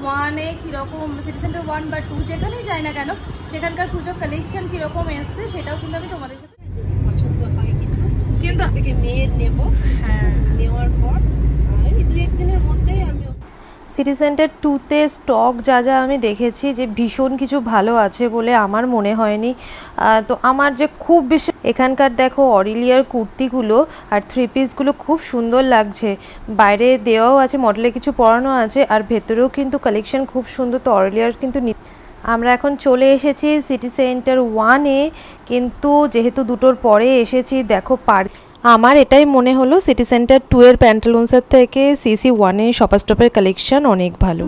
ওয়ানে কীরকম, city centre 1 বা 2 যেখানেই যাই না কেন সেখানকার পুজোর কালেকশন কীরকম এসছে সেটাও কিন্তু আমি তোমাদের সাথে পছন্দ হয় কিছু কিন্তু থেকে মেয়ের নেব। হ্যাঁ, নেওয়ার পর এই 2-1 দিনের মধ্যেই আমি সিটি সেন্টার 2তে স্টক যা যা আমি দেখেছি যে ভীষণ কিছু ভালো আছে বলে আমার মনে হয়নি। তো আমার যে খুব বেশি এখানকার দেখো অরিলিয়ার কুর্তিগুলো আর 3 পিসগুলো খুব সুন্দর লাগছে, বাইরে দেওয়াও আছে, মডেলে কিছু পরানো আছে আর ভেতরেও কিন্তু কালেকশন খুব সুন্দর। তো অরিলিয়ার কিন্তু আমরা এখন চলে এসেছি সিটি সেন্টার 1-এ, কিন্তু যেহেতু দুটোর পরে এসেছি দেখো আমার এটাই মনে হলো সিটি সেন্টার 2-এর প্যান্টালুন্সের থেকে সিসি 1-এ শপার স্টপের কালেকশন অনেক ভালো।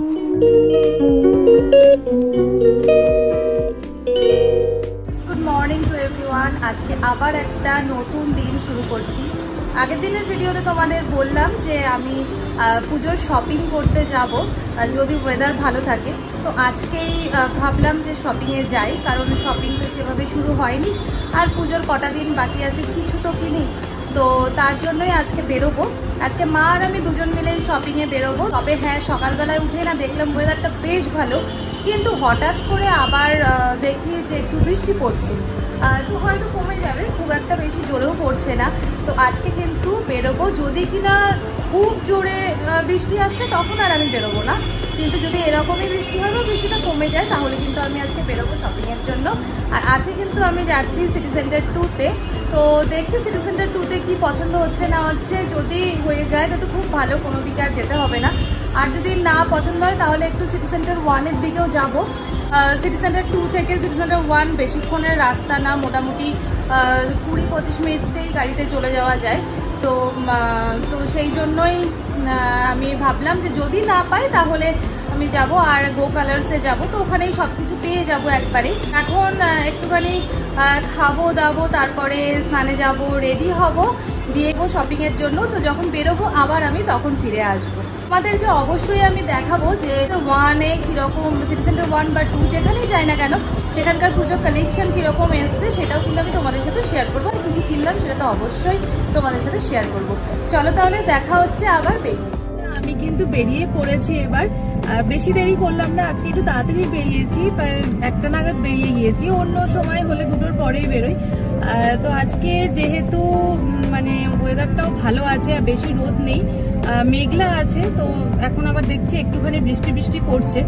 Good morning to everyone. আজকে আবার একটা নতুন দিন শুরু করছি। আগের দিনের ভিডিওতে তোমাদের বললাম যে আমি পুজোর শপিং করতে যাব যদি ওয়েদার ভালো থাকে। তো আজকেই ভাবলাম যে শপিংয়ে যাই, কারণ শপিং তো সেভাবে শুরু হয়নি আর পুজোর কটা দিন বাকি আছে, কিছু তো কিনি। তো তার জন্যই আজকে বেরোবো। আজকে মা আর আমি দুজন মিলেই শপিংয়ে বেরোবো। তবে হ্যাঁ, সকালবেলায় উঠে না দেখলাম ওয়েদারটা বেশ ভালো, কিন্তু হঠাৎ করে আবার দেখি যে একটু বৃষ্টি পড়ছে। তো হয়তো কমে যাবে, খুব একটা বেশি জোরেও পড়ছে না। তো আজকে কিন্তু বেরোবো, যদি কিনা খুব জোরে বৃষ্টি আসলে তখন আর আমি বেরোবো না, কিন্তু যদি এরকমই বৃষ্টি হয় বা বৃষ্টিটা কমে যায় তাহলে কিন্তু আমি আজকে বেরোবো শপিংয়ের জন্য। আর আজকে কিন্তু আমি যাচ্ছি সিটি সেন্টার 2-তে। তো দেখি সিটি সেন্টার 2-তে কী পছন্দ হচ্ছে না হচ্ছে, যদি হয়ে যায় তো খুব ভালো, কোনো দিকে আর যেতে হবে না। আর যদি না পছন্দ হয় তাহলে একটু সিটি সেন্টার 1-এর দিকেও যাব। সিটি সেন্টার 2 থেকে সিটি সেন্টার 1 বেশিক্ষণের রাস্তা না, মোটামুটি 20-25 মিনিটেই গাড়িতে চলে যাওয়া যায়। তো সেই জন্যই আমি ভাবলাম যে যদি না পাই তাহলে আমি যাব আর গো কালার্সে যাব। তো ওখানেই সব কিছু পেয়ে যাব একবারে। এখন একটুখানি খাবো দাবো, তারপরে স্নানে যাব, রেডি হব, দিয়ে শপিংয়ের জন্য। তো যখন বেরোবো আবার আমি তখন ফিরে আসবো। আমাদেরকে অবশ্যই আমি দেখাবো যে 1-এ কীরকম, সিটি সেন্টার 1 বা 2 যেখানেই যাই না কেন সেখানকার পুজোর কালেকশন কীরকম এসছে সেটাও কিন্তু আমি তোমাদের সাথে শেয়ার করবো। আর কী কী কিনলাম সেটা তো অবশ্যই তোমাদের সাথে শেয়ার করব। চলো তাহলে দেখা হচ্ছে আবার বেরিয়ে। আমি কিন্তু বেরিয়ে পড়েছি এবার, বেশি দেরি করলাম না, আজকে একটু তাড়াতাড়ি বেরিয়েছি, প্রায় 1টা নাগাদ বেরিয়ে গিয়েছি। অন্য সময় হলে 2টোর পরেই বেরোই। তো আজকে যেহেতু মানে ওয়েদারটাও ভালো আছে আর বেশি রোদ নেই, মেঘলা আছে, তো এখন আবার দেখছি একটুখানি বৃষ্টি বৃষ্টি পড়ছে।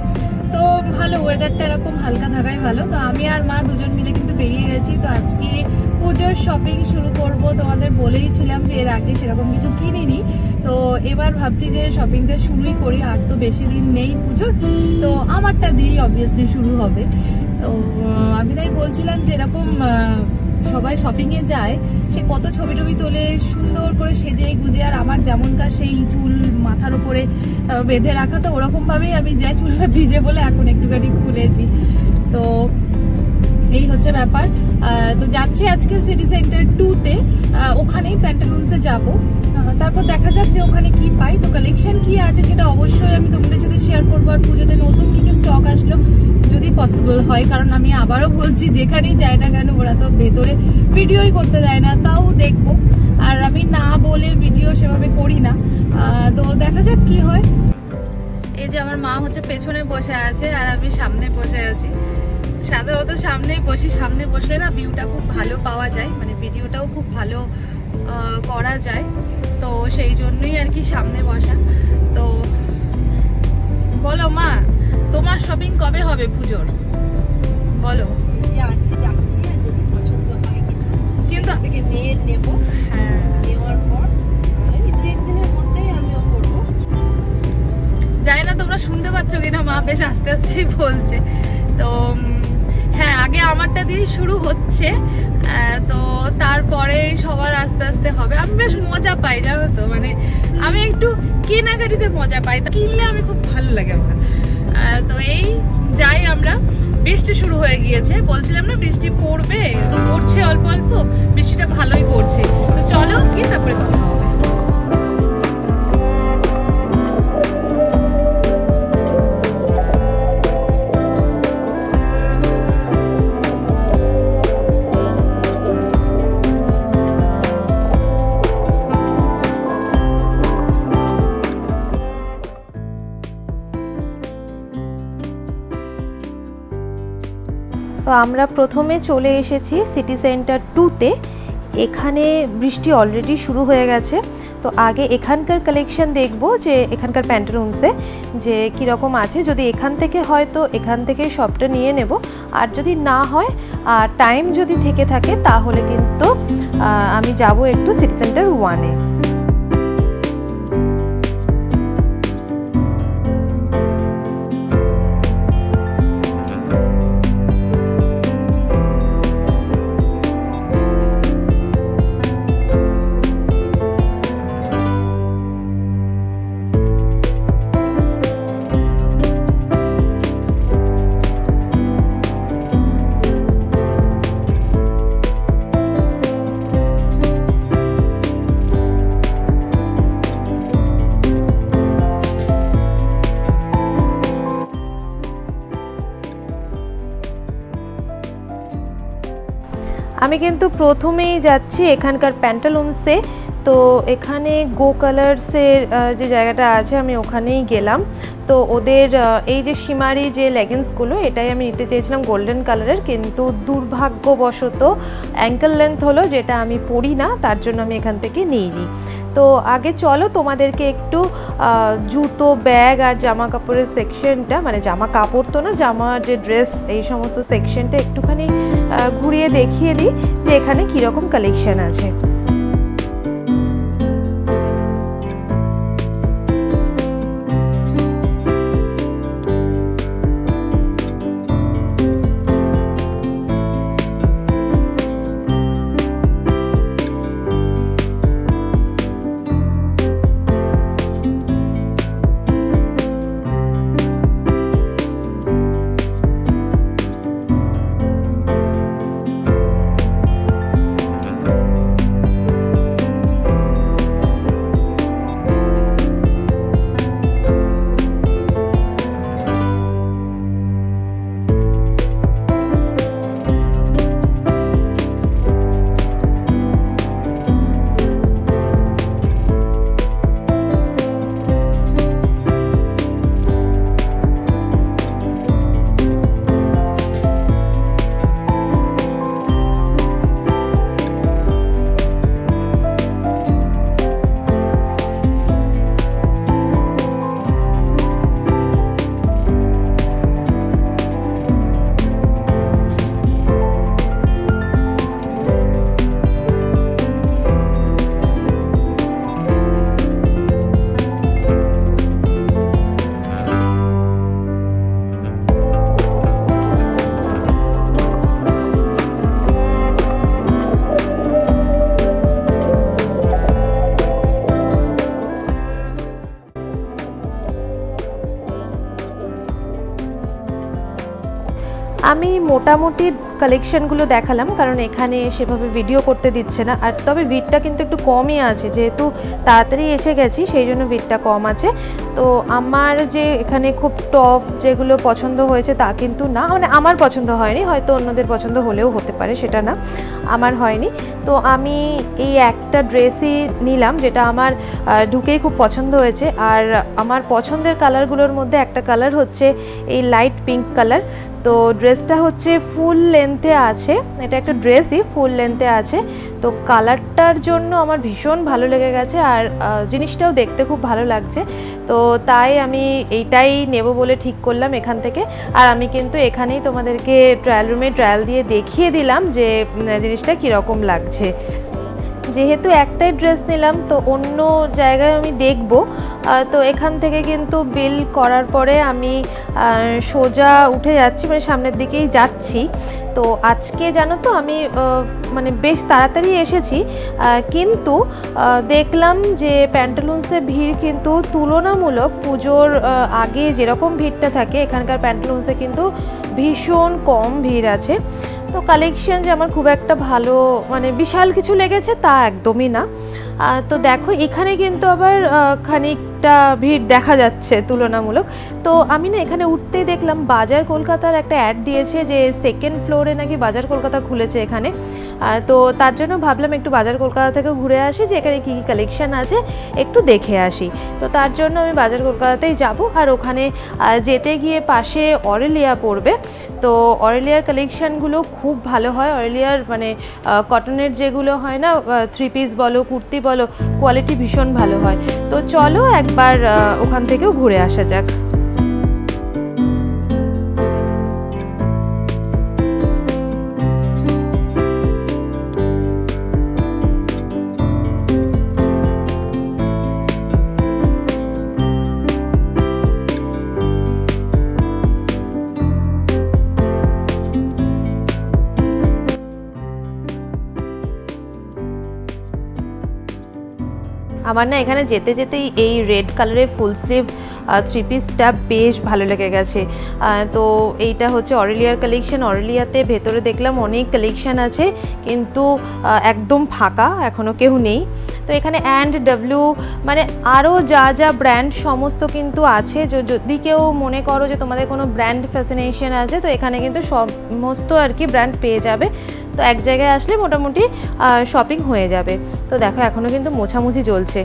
তো ভালো, ওয়েদারটা এরকম হালকা থাকাই ভালো। তো আমি আর মা দুজন মিলে কিন্তু বেরিয়ে গেছি। তো আজকে পুজোর শপিং শুরু করব, তোমাদের বলেইছিলাম যে এর আগে সেরকম কিছু কিনিনি। তো এবার ভাবছি যে শপিংটা শুরুই করি, আর তো বেশি দিন নেই পুজোর, তো আমারটা দিয়েই অবভিয়াসলি শুরু হবে। তো আমি তাই বলছিলাম যে এরকম সবাই শপিংয়ে যায়, সে কত ছবি টবি তোলে সুন্দর করে সেজে গুজে, আর আমার যেমনকার সেই চুল মাথার উপরে বেঁধে রাখা, তো ওরকমভাবেই আমি যাই, চুলটা ভিজে বলে এখন একটুখানি খুলেছি। তো এই হচ্ছে ব্যাপার। তো যাচ্ছি আজকে সিটি সেন্টার 2-তে, ওখানেই প্যান্টালুন্সে যাব। তারপর দেখা যাক যে ওখানে কি পাই। তো কালেকশন কি আছে সেটা অবশ্যই আমি তোমাদের সাথে শেয়ার করবো। আর পুজোতে নতুন কি স্টক আসলো যদি পসিবল হয়, কারণ আমি আবারও বলছি যেখানেই যাই না কেন ওরা তো ভেতরে ভিডিওই করতে দেয় না, তাও দেখবো। আর আমি না বলে ভিডিও সেভাবে করি না। তো দেখা যাক কি হয়। এই যে আমার মা হচ্ছে পেছনে বসে আছে আর আমি সামনে বসে আছি। সাধারণত সামনেই বসি, সামনে বসলে না ভিউটা খুব ভালো পাওয়া যায়, মানে ভিডিওটাও খুব ভালো করা যায়। তো সেই জন্যই আর কি সামনে বসা। তো বলো মা, তোমার শপিং কবে হবে পুজোর বলো? আজকে যাচ্ছি, যদি পছন্দ হয় কিছু কিন্তু থেকে মেয়ের নেব। হ্যাঁ, নেওয়ার পর এই 2-1 দিনের মধ্যেই আমিও করবো। জানি না তোমরা শুনতে পাচ্ছ কিনা, মা বেশ আস্তে আস্তেই বলছে। তো হ্যাঁ, আগে আমারটা দিয়ে শুরু হচ্ছে, তো তারপরে সবার আস্তে আস্তে হবে। আমি বেশ মজা পাই জানো তো, মানে আমি একটু কেনাকাটিতে মজা পাই, কিনলে আমি খুব ভালো লাগে আমার। তো এই যাই আমরা। বৃষ্টি শুরু হয়ে গিয়েছে, বলছিলাম না বৃষ্টি পড়বে, পড়ছে অল্প অল্প, বৃষ্টিটা ভালোই পড়ছে। তো চলো গিয়ে তারপরে কথা হবে। তো আমরা প্রথমে চলে এসেছি সিটি সেন্টার 2-তে। এখানে বৃষ্টি অলরেডি শুরু হয়ে গেছে। তো আগে এখানকার কালেকশন দেখব যে এখানকার প্যান্টালুন্সে যে কীরকম আছে। যদি এখান থেকে হয় তো এখান থেকে সবটা নিয়ে নেব, আর যদি না হয় আর টাইম যদি থেকে থাকে তাহলে কিন্তু আমি যাব একটু সিটি সেন্টার 1-এ। আমি কিন্তু প্রথমেই যাচ্ছি এখানকার প্যান্টালুন্সে। তো এখানে গো কালার্সের যে জায়গাটা আছে আমি ওখানেই গেলাম। তো ওদের এই যে শিমারি যে লেগিংসগুলো এটাই আমি নিতে চেয়েছিলাম গোল্ডেন কালারের, কিন্তু দুর্ভাগ্যবশত অ্যাঙ্কেল লেন্থ হলো, যেটা আমি পরি না, তার জন্য আমি এখান থেকে নিইনি। তো আগে চলো তোমাদেরকে একটু জুতো, ব্যাগ আর জামা কাপড়ের সেকশনটা, মানে জামা কাপড় তো না, জামা যে ড্রেস এই সমস্ত সেকশনটা একটুখানি ঘুরিয়ে দেখিয়ে দিই যে এখানে কীরকম কালেকশন আছে। আমি মোটামুটি কালেকশনগুলো দেখালাম, কারণ এখানে সেভাবে ভিডিও করতে দিচ্ছে না। আর তবে ভিড়টা কিন্তু একটু কমই আছে, যেহেতু তাড়াতাড়ি এসে গেছি সেই জন্য ভিড়টা কম আছে। তো আমার যে এখানে খুব টপ যেগুলো পছন্দ হয়েছে তা কিন্তু না, মানে আমার পছন্দ হয়নি, হয়তো অন্যদের পছন্দ হলেও হতে পারে, সেটা না, আমার হয়নি। তো আমি এই একটা ড্রেসই নিলাম যেটা আমার ঢুকেই খুব পছন্দ হয়েছে। আর আমার পছন্দের কালারগুলোর মধ্যে একটা কালার হচ্ছে এই লাইট পিঙ্ক কালার। তো ড্রেসটা হচ্ছে ফুল লেন্থে আছে, এটা একটা ড্রেসই ফুল লেন্থে আছে। তো কালারটার জন্য আমার ভীষণ ভালো লেগে গেছে, আর জিনিসটাও দেখতে খুব ভালো লাগছে। তো তাই আমি এইটাই নেব বলে ঠিক করলাম এখান থেকে। আর আমি কিন্তু এখানেই তোমাদেরকে ট্রায়াল রুমে ট্রায়াল দিয়ে দেখিয়ে দিলাম যে জিনিসটা কীরকম লাগছে। যেহেতু একটাই ড্রেস নিলাম তো অন্য জায়গায় আমি দেখব। তো এখান থেকে কিন্তু বিল করার পরে আমি সোজা উঠে যাচ্ছি, মানে সামনের দিকেই যাচ্ছি। তো আজকে জানো তো আমি মানে বেশ তাড়াতাড়ি এসেছি, কিন্তু দেখলাম যে প্যান্টালুন্সে ভিড় কিন্তু তুলনামূলক পুজোর আগে যেরকম ভিড়টা থাকে এখানকার প্যান্টালুন্সে কিন্তু ভীষণ কম ভিড় আছে। তো কালেকশন যে আমার খুব একটা ভালো মানে বিশাল কিছু লেগেছে তা একদমই না। তো দেখো এখানে কিন্তু আবার খানিকটা ভিড় দেখা যাচ্ছে তুলনামূলক। তো আমি না এখানে উঠতেই দেখলাম বাজার কলকাতার একটা অ্যাড দিয়েছে যে 2nd ফ্লোরে নাকি বাজার কলকাতা খুলেছে এখানে। তো তার জন্য ভাবলাম একটু বাজার কলকাতা থেকে ঘুরে আসি, যে এখানে কী কী কালেকশান আছে একটু দেখে আসি। তো তার জন্য আমি বাজার কলকাতাতেই যাব। আর ওখানে যেতে গিয়ে পাশে অরেলিয়া পড়বে, তো অরেলিয়ার কালেকশানগুলো খুব ভালো হয়। অরেলিয়ার মানে কটনের যেগুলো হয় না, 3 পিস বলো কুর্তি বলো, কোয়ালিটি ভীষণ ভালো হয়। তো চলো একবার ওখান থেকেও ঘুরে আসা যাক। আমার না এখানে যেতে যেতেই এই রেড কালারের ফুল স্লিভ 3 পিসটা বেশ ভালো লেগে গেছে। তো এইটা হচ্ছে অরেলিয়ার কালেকশন। অরেলিয়াতে ভেতরে দেখলাম অনেক কালেকশন আছে, কিন্তু একদম ফাঁকা, এখনও কেউ নেই। তো এখানে &W মানে আরও যা যা ব্র্যান্ড সমস্ত কিন্তু আছে। যদি কেউ মনে করো যে তোমাদের কোনো ব্র্যান্ড ফ্যাসিনেশন আছে, তো এখানে কিন্তু সমস্ত আর কি ব্র্যান্ড পেয়ে যাবে। তো এক জায়গায় আসলে মোটামুটি শপিং হয়ে যাবে। তো দেখো এখনও কিন্তু মোছামুছি চলছে।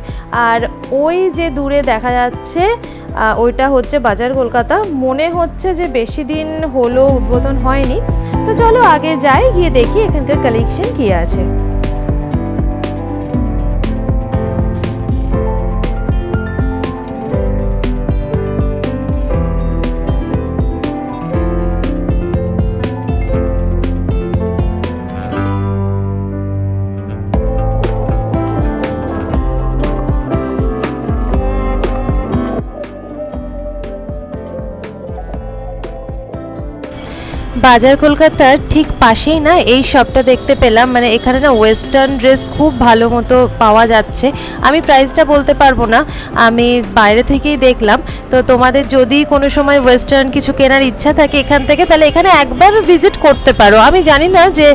আর ওই যে দূরে দেখা যাচ্ছে ওইটা হচ্ছে বাজার কলকাতা। মনে হচ্ছে যে বেশি দিন হলো উদ্বোধন হয়নি। তো চলো আগে যাই, গিয়ে দেখি এখানকার কালেকশন কী আছে। বাজার কলকাতার ঠিক পাশেই না এই শপটা দেখতে পেলাম। মানে এখানে না ওয়েস্টার্ন ড্রেস খুব ভালো মতো পাওয়া যাচ্ছে। আমি প্রাইসটা বলতে পারবো না, আমি বাইরে থেকেই দেখলাম। তো তোমাদের যদি কোনো সময় ওয়েস্টার্ন কিছু কেনার ইচ্ছা থাকে এখান থেকে, তাহলে এখানে একবার ভিজিট করতে পারো। আমি জানি না যে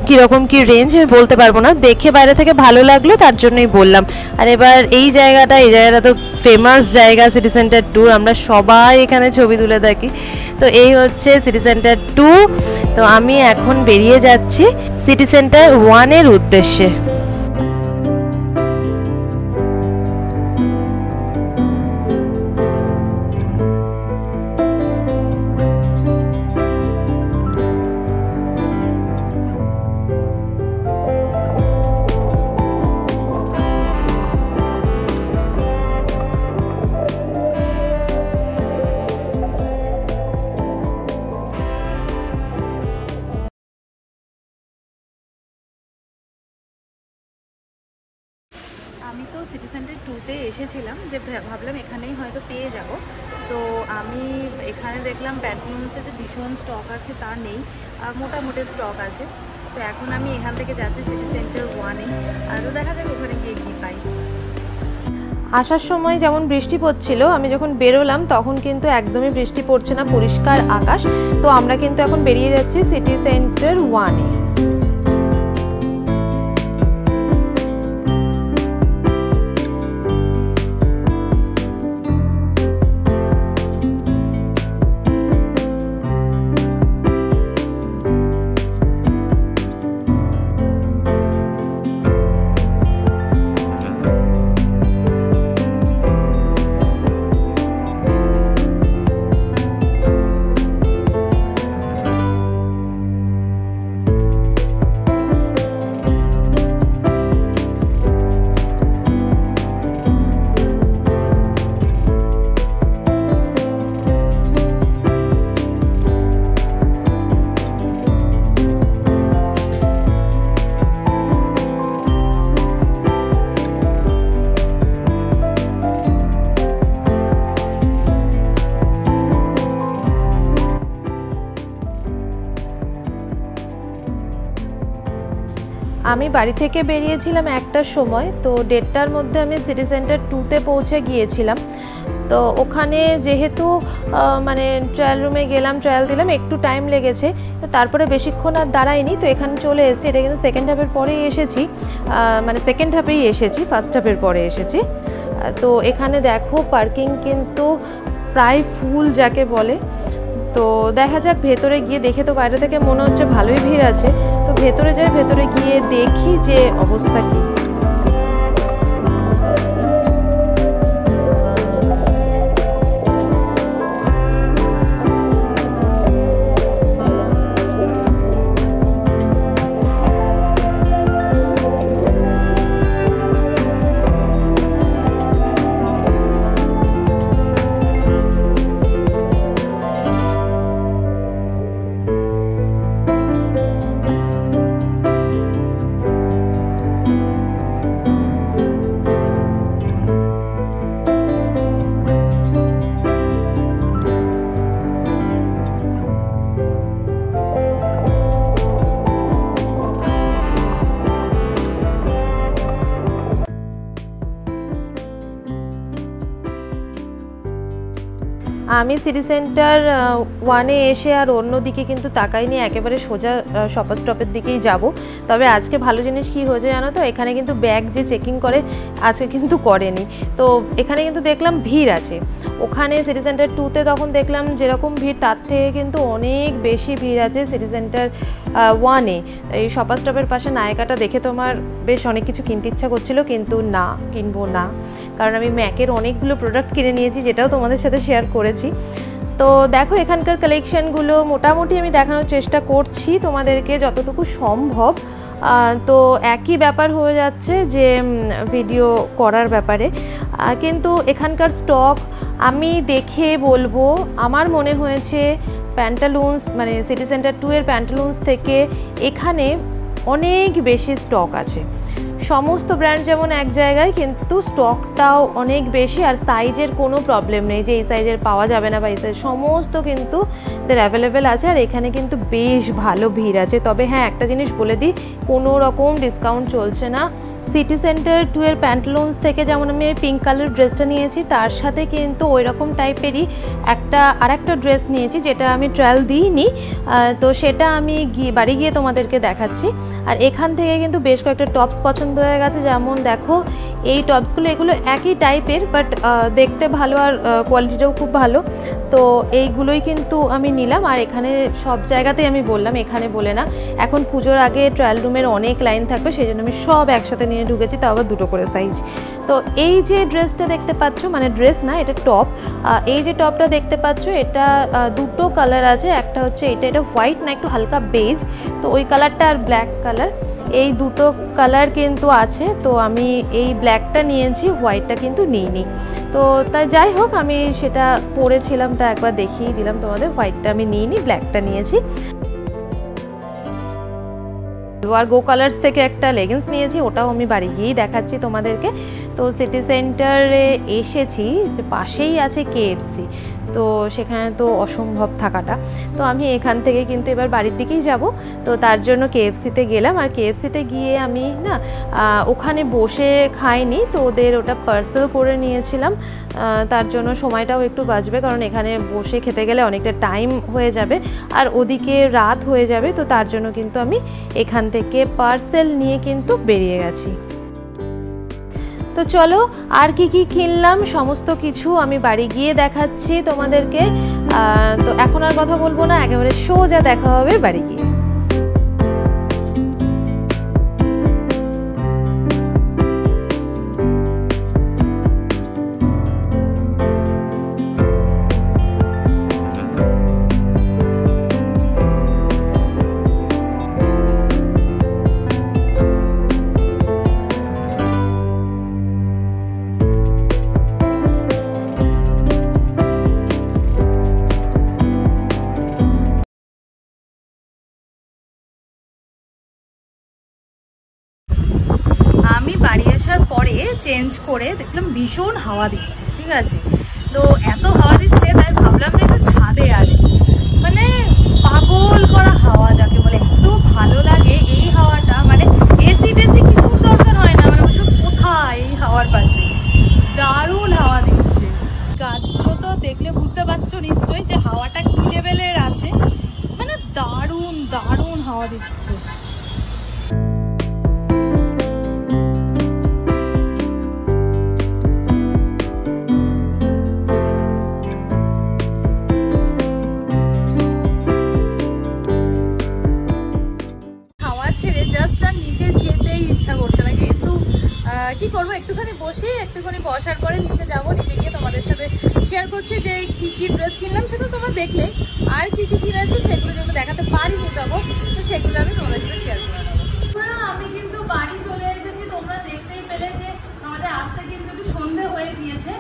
কীরকম কী রেঞ্জ, আমি বলতে পারবো না, দেখে বাইরে থেকে ভালো লাগলো তার জন্যই বললাম। আর এবার এই জায়গাটা তো ফেমাস জায়গা, সিটি সেন্টার 2। আমরা সবাই এখানে ছবি তুলে থাকি। তো এই হচ্ছে সিটি সেন্টার 2। তো আমি এখন বেরিয়ে যাচ্ছি সিটি সেন্টার 1 এর উদ্দেশ্যে। আমি তো সিটি সেন্টার 2-তে এসেছিলাম, যে ভাবলাম এখানেই হয়তো পেয়ে যাব। তো আমি এখানে দেখলাম প্যান্টলুন্সের যে ভীষণ স্টক আছে তা নেই, মোটামুটি স্টক আছে। তো এখন আমি এখান থেকে যাচ্ছি সিটি সেন্টার 1-এ। তো দেখা যাক ওখানে গিয়ে কী পাই। আসার সময় যেমন বৃষ্টি পড়ছিল, আমি যখন বেরোলাম তখন কিন্তু একদমই বৃষ্টি পড়ছে না, পরিষ্কার আকাশ। তো আমরা কিন্তু এখন বেরিয়ে যাচ্ছি সিটি সেন্টার 1-এ। আমি বাড়ি থেকে বেরিয়েছিলাম 1টার সময়। তো 1:30টার মধ্যে আমি সিটি সেন্টার 2-তে পৌঁছে গিয়েছিলাম। তো ওখানে যেহেতু মানে ট্রায়াল রুমে গেলাম, ট্রায়াল দিলাম, একটু টাইম লেগেছে। তো তারপরে বেশিক্ষণ আর দাঁড়াইনি, তো এখানে চলে এসেছি। এটা কিন্তু সেকেন্ড হাফের পরেই এসেছি, মানে সেকেন্ড হাফেই এসেছি, ফার্স্ট হাফের পরে এসেছি। তো এখানে দেখো পার্কিং কিন্তু প্রায় ফুল যাকে বলে। তো দেখা যাক ভেতরে গিয়ে, দেখে তো বাইরে থেকে মনে হচ্ছে ভালোই ভিড় আছে। তো ভেতরে যাই, ভেতরে গিয়ে দেখি যে অবস্থা কী। আমি সিটি সেন্টার 1-এ এসে আর অন্যদিকে কিন্তু তাকাইনি, একেবারে সোজা শপার স্টপের দিকেই যাব। তবে আজকে ভালো জিনিস কি হয়েছে জানো তো, এখানে কিন্তু ব্যাগ যে চেকিং করে আজকে কিন্তু করেনি। তো এখানে কিন্তু দেখলাম ভিড় আছে। ওখানে সিটি সেন্টার 2-তে তখন দেখলাম যেরকম ভিড় তার থেকে কিন্তু অনেক বেশি ভিড় আছে সিটি সেন্টার 1-এ। এই শপার স্টপের পাশে নায়িকাটা দেখে তোমার বেশ অনেক কিছু কিনতে ইচ্ছা করছিল, কিন্তু না, কিনবো না, কারণ আমি ম্যাকের অনেকগুলো প্রোডাক্ট কিনে নিয়েছি, যেটাও তোমাদের সাথে শেয়ার করেছি। তো দেখো এখানকার কালেকশানগুলো মোটামুটি আমি দেখানোর চেষ্টা করছি তোমাদেরকে যতটুকু সম্ভব। তো একই ব্যাপার হয়ে যাচ্ছে যে ভিডিও করার ব্যাপারে, কিন্তু এখানকার স্টক আমি দেখে বলবো আমার মনে হয়েছে প্যান্টালুন্স মানে সিটি সেন্টার 2-এর প্যান্টালুন্স থেকে এখানে অনেক বেশি স্টক আছে। সমস্ত ব্র্যান্ড যেমন এক জায়গায়, কিন্তু স্টকটাও অনেক বেশি, আর সাইজের কোনো প্রবলেম নেই যে এই সাইজের পাওয়া যাবে না বা এই সাইজ, সমস্ত কিন্তু এদের অ্যাভেলেবেল আছে। আর এখানে কিন্তু বেশ ভালো ভিড় আছে। তবে হ্যাঁ, একটা জিনিস বলে দিই, কোনো রকম ডিসকাউন্ট চলছে না। সিটি সেন্টার 2-এর প্যান্টালুন্স থেকে যেমন আমি পিঙ্ক কালার ড্রেসটা নিয়েছি, তার সাথে কিন্তু ওই রকম টাইপেরই আরেকটা ড্রেস নিয়েছি, যেটা আমি ট্রায়াল দিইনি, তো সেটা আমি বাড়ি গিয়ে তোমাদেরকে দেখাচ্ছি। আর এখান থেকে কিন্তু বেশ কয়েকটা টপস পছন্দ হয়ে গেছে, যেমন দেখো এই টপসগুলো, এগুলো একই টাইপের বাট দেখতে ভালো আর কোয়ালিটিটাও খুব ভালো। তো এইগুলোই কিন্তু আমি নিলাম। আর এখানে সব জায়গাতেই আমি বললাম, এখানে বলে না, এখন পুজোর আগে ট্রায়াল রুমের অনেক লাইন থাকবে, সেই জন্য আমি সব একসাথে নিয়ে ঢুকেছি, তাও আবার 2টো করে সাইজ। তো এই যে ড্রেসটা দেখতে পাচ্ছ, মানে ড্রেস না, এটা টপ, এই যে টপটা দেখতে পাচ্ছ, এটা 2টো কালার আছে। একটা হচ্ছে এটা হোয়াইট না একটু হালকা বেজ, তো ওই কালারটা, আর ব্ল্যাক কালার, এই 2টো কালার কিন্তু আছে। তো আমি এই ব্ল্যাকটা নিয়েছি, হোয়াইটটা কিন্তু নিইনি। তো তাই যাই হোক, আমি সেটা পরেছিলাম, তা একবার দেখিয়ে দিলাম তোমাদের। হোয়াইটটা আমি নিইনি, ব্ল্যাকটা নিয়েছি। আর গো কালার্স থেকে একটা লেগিংস নিয়েছি, ওটাও আমি বাড়ি গিয়েই দেখাচ্ছি তোমাদেরকে। তো সিটি সেন্টারে এসেছি, যে পাশেই আছে KFC, তো সেখানে তো অসম্ভব থাকাটা। তো আমি এখান থেকে কিন্তু এবার বাড়ির দিকেই যাব। তো তার জন্য KFC-তে গেলাম। আর KFC-তে গিয়ে আমি না ওখানে বসে খাইনি, তো ওদের ওটা পার্সেল করে নিয়েছিলাম। তার জন্য সময়টাও একটু বাঁচবে, কারণ এখানে বসে খেতে গেলে অনেকটা টাইম হয়ে যাবে আর ওদিকে রাত হয়ে যাবে। তো তার জন্য কিন্তু আমি এখান থেকে পার্সেল নিয়ে কিন্তু বেরিয়ে গেছি। তো চলো, আর কি কি কিনলাম সমস্ত কিছু আমি বাড়ি গিয়ে দেখাচ্ছি তোমাদেরকে। তো এখন আর কথা বলবো না, একেবারে সোজা দেখা হবে বাড়ি গিয়ে। আমি বাড়ি আসার পরে চেঞ্জ করে দেখলাম ভীষণ হাওয়া দিচ্ছে, ঠিক আছে। তো এত হাওয়া দিচ্ছে, তাই ভাবলাম যে একটু ছাদে আসি। মানে পাগল করা হাওয়া যাকে বলে, এত ভালো লাগে এই হাওয়াটা। মানে এসি টেসি কিছুর দরকার হয় না, মানে ওসব কোথায় এই হাওয়ার পাশে দারুণ হাওয়া দিচ্ছে। গাছগুলো তো দেখলে বুঝতে পারছো নিশ্চয়ই যে হাওয়াটা কি লেভেলের আছে, মানে দারুণ দারুণ হাওয়া দিচ্ছে। হাওয়া কি করব, একটুখানি বসি, একটুখানি বসার পরে নিচে যাবো, নিচে গিয়ে তোমাদের সাথে শেয়ার করছি যে কি কি ড্রেস কিনলাম, সেটা তোমরা দেখলে। আর কি কি কিনেছি সেগুলো যেগুলো দেখাতে পারিনি তখন, তো সেগুলো আমি তোমাদের সাথে শেয়ার করে নেবো। আমি কিন্তু বাড়ি চলে এসেছি, তোমরা দেখতেই পেলে যে আমাদের আসতে কিন্তু একটু সন্ধে হয়ে গিয়েছে।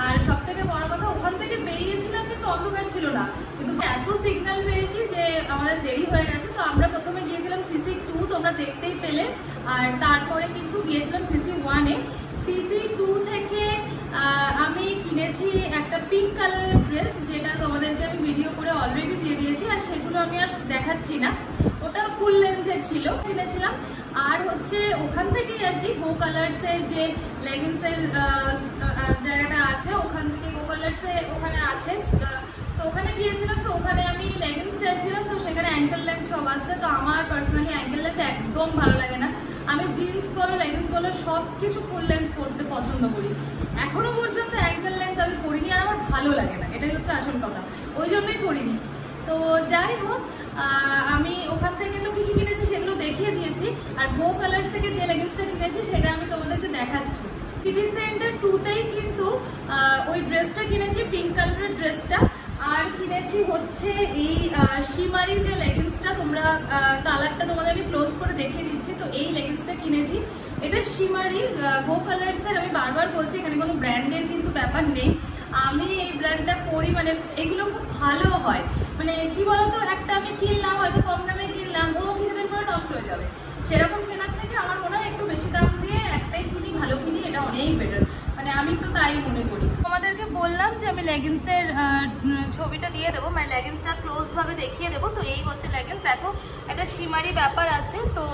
আর সব থেকে বড় কথা, ওখান থেকে বেরিয়েছিলাম কিন্তু অন্ধকার ছিল না, কিন্তু এত সিগন্যাল পেয়েছি যে আমাদের দেরি হয়ে গেছে। তো আমরা প্রথমে গিয়েছিলাম CC2, তোমরা দেখতেই পেলে, আর তারপরে কিন্তু গিয়েছিলাম CC1-এ। CC2 থেকে আমি কিনেছি একটা পিঙ্ক কালারের ড্রেস, যেটা তোমাদেরকে আমি ভিডিও করে অলরেডি দিয়ে দিয়েছি, আর সেগুলো আমি আর দেখাচ্ছি না, ওটা ফুল লেন্থের ছিল, কিনেছিলাম। আর হচ্ছে ওখান থেকেই আর কি গো কালার্সের যে লেগিংসের জায়গাটা আছে, ওখান থেকে গো কালার্সে ওখানে আছে, তো ওখানে গিয়েছিলাম। তো ওখানে আমি লেগিংস চাইছিলাম, তো সেখানে অ্যাঙ্কেল লেন্থ সব আসছে। তো আমার পার্সোনালি অ্যাঙ্কেল লেন্থ একদম ভালো লাগে না, আমি জিন্স বলো লেগিংস বলো সব কিছু ফুল লেন্থ পরতে পছন্দ করি। এখনো পর্যন্ত অ্যাঙ্কেল লেন্থ আমি পরিনি, আর আমার ভালো লাগে না, এটাই হচ্ছে আসল কথা, ওই জন্যই পরিনি। তো যাই হোক, আমি ওখান থেকে তো কি কি কিনেছি সেগুলো দেখিয়ে দিয়েছি। আর গো কালার্স থেকে যে লেগিংসটা কিনেছি সেটা আমি তোমাদেরকে দেখাচ্ছি। সিটি সেন্টার 2-তেই কিন্তু ওই ড্রেসটা কিনেছি, পিঙ্ক কালারের ড্রেসটা। আর কিনেছি হচ্ছে এই শিমারি যে লেগিংসটা, তোমরা কালারটা তোমাদের আমি ক্লোজ করে দেখিয়ে দিচ্ছি। তো এই লেগিংসটা কিনেছি, এটা শিমারি গো কালার্সের। আমি বারবার বলছি এখানে কোনো ব্র্যান্ডের কিন্তু ব্যাপার নেই, আমি এই ব্র্যান্ডটা পরি, মানে এগুলো খুব ভালো হয়। মানে কি বলতো, একটা আমি কিনলাম, হয়তো কম দামে কিনলাম, ও কিছুদিন পরে নষ্ট হয়ে যাবে, সেরকম কেনার থেকে আমার মনে হয় একটু বেশি দাম দিয়ে একটাই কিনি, ভালো কিনি, এটা অনেক বেটার, মানে আমি তো তাই মনে করি। তোমাদেরকে বললাম যে আমি লেগিংসের ছবিটা দিয়ে দেবো, মানে লেগিংসটা ক্লোজ ভাবে দেখিয়ে দেবো। তো এই হচ্ছে লেগিংস, দেখো এটা শিমারি ব্যাপার আছে। তো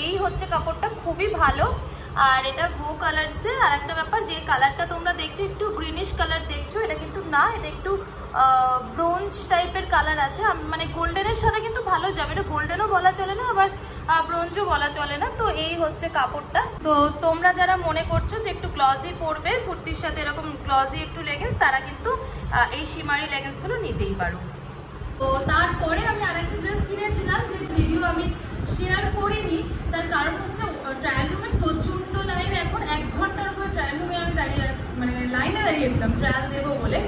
এই হচ্ছে কাপড়টা, খুবই ভালো। আর এটা গো কালার্সে। আর একটা ব্যাপার, যে কালারটা তোমরা দেখছো একটু গ্রিনিশ কালার দেখছো, এটা কিন্তু না, এটা একটু ব্রোঞ্জ টাইপের কালার আছে, মানে গোল্ডেনের সাথে কিন্তু ভালো যাবে, এটা গোল্ডেনও বলা চলে না, আবার ব্রোঞ্জও বলা চলে না। তো এই হচ্ছে কাপড়টা। তো তোমরা যারা মনে করছো যে একটু গ্লসি পরবে, কুর্তির সাথে এরকম গ্লসি একটু লেগিংস, তারা কিন্তু এই শিমারি লেগিংসগুলো নিতেই পারো। তো তারপরে আমি আরেকটা ড্রেস কিনেছিলাম, যে ভিডিও আমি শেয়ার করিনি, তার কারণ হচ্ছে ট্রায়াল রুমে প্রচন্ড লাইন, এখন 1 ঘন্টার উপর ট্রায়াল রুমে আমি লাইনে দাঁড়িয়েছিলাম ট্রায়াল দেবো বলে।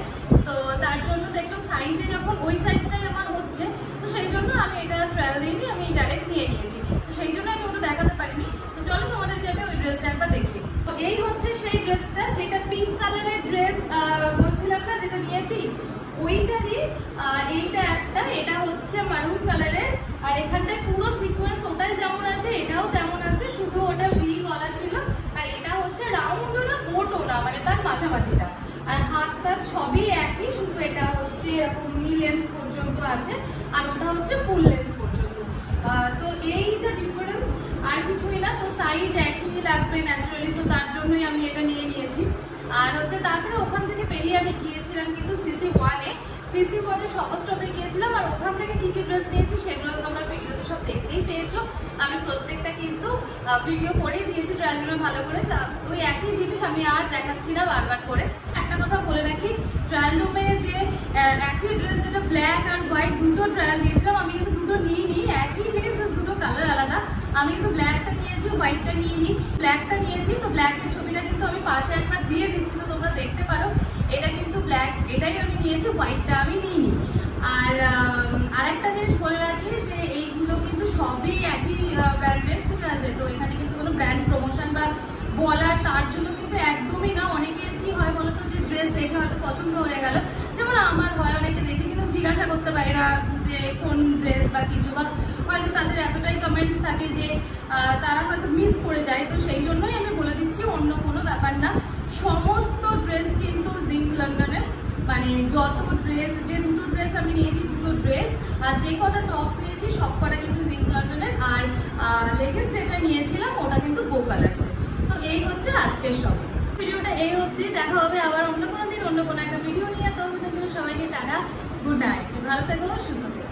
তো তার জন্য দেখলাম সাইজে যখন ওই সাইজটাই আমার হচ্ছে, তো সেই জন্য আমি এটা ট্রায়াল দিইনি, আমি ডাইরেক্ট নিয়ে নিয়েছি। তো সেই জন্য আমি ওটা দেখাতে পারিনি। তো চলো তোমাদেরকে আমি ওই ড্রেসটা একবার দেখি। তো এই হচ্ছে সেই ড্রেসটা, যেটা পিঙ্ক কালারের ড্রেস বলছিলাম না, যেটা নিয়েছি ওইটারই এইটা একটা, এটা হচ্ছে মারুন কালারের। আর এখানটায় পুরো সিকোয়েন্স ওটাই যেমন আছে এটাও তেমন আছে, শুধু ওটা ভি গলা ছিল। আর এটা হচ্ছে রাউন্ডও না মোটো না, মানে তার মাঝামাঝিটা। আর হাত টাত সবই একই, শুধু এটা হচ্ছে এরকম নি লেন্থ পর্যন্ত আছে, আর ওটা হচ্ছে ফুল লেন্থ পর্যন্ত। তো এই যে ডিফারেন্স, আর কিছুই না। তো সাইজ একই লাগবে ন্যাচারালি, তো তার জন্যই আমি এটা নিয়ে নিয়েছি। আর হচ্ছে তারপরে ওখান থেকে বেরিয়ে আমি গিয়েছিলাম কিন্তু CC1-এ। CC1-এ সব স্টপে গিয়েছিলাম। আর ওখান থেকে কি কি ড্রেস নিয়েছি সেগুলো তোমরা ভিডিওতে সব দেখতেই পেয়েছো। আমি প্রত্যেকটা কিন্তু ভিডিও করেই দিয়েছি ট্রায়াল রুমে ভালো করে, ওই একই জিনিস আমি আর দেখাচ্ছি না বারবার করে। একটা কথা বলে রাখি, ট্রায়াল রুমে যে একই ড্রেস, যেটা ব্ল্যাক আর হোয়াইট দুটো ট্রায়াল দিয়েছিলাম, আমি কিন্তু দুটো নিইনি, একই জিনিস, দুটো কালার আলাদা। আমি কিন্তু ব্ল্যাকটা নিয়েছি, হোয়াইটটা নিইনি। ব্ল্যাকটা নিয়েছি, তো ব্ল্যাকের ছবিটা কিন্তু আমি পাশে একবার দিয়ে দিচ্ছি, তো তোমরা দেখতে পারো। এটা কিন্তু ব্ল্যাক, এটাই আমি নিয়েছি, হোয়াইটটা আমি নিইনি। আর আরেকটা জিনিস বলে রাখি, যে এইগুলো কিন্তু সবই একই ব্র্যান্ডের, ঠিক আছে? তো এখানে কিন্তু কোনো ব্র্যান্ড প্রমোশন বা বলার তার জন্য কিন্তু একদমই না। অনেকের কি হয় বলতো, যে ড্রেস দেখে হয়তো পছন্দ হয়ে গেল, যেমন আমার হয়, অনেকে দেখে কিন্তু জিজ্ঞাসা করতে পারে না যে কোন ড্রেস বা কিছু, বা হয়তো তাদের এতটাই কমেন্টস থাকে যে তারা হয়তো মিস করে যায়। তো সেই জন্যই আমি বলে দিচ্ছি, অন্য কোনো ব্যাপার না। সমস্ত ড্রেস কিন্তু জিঙ্ক লন্ডনের, মানে যত ড্রেস, যে দুটো ড্রেস আমি নিয়েছি, দুটো ড্রেস আর যে কটা টপস নিয়েছি সব কটা কিন্তু জিঙ্ক লন্ডনের। আর লেগিংস যেটা নিয়েছিলাম ওটা কিন্তু গো কালার্সের। তো এই হচ্ছে আজকের সব ভিডিওটা, এই অবধি। দেখা হবে আবার অন্য কোনো দিন অন্য কোনো একটা ভিডিও নিয়ে। তো সবাইকে টাটা, গুড নাইট, ভালো থেকো, সুস্থ থেকো।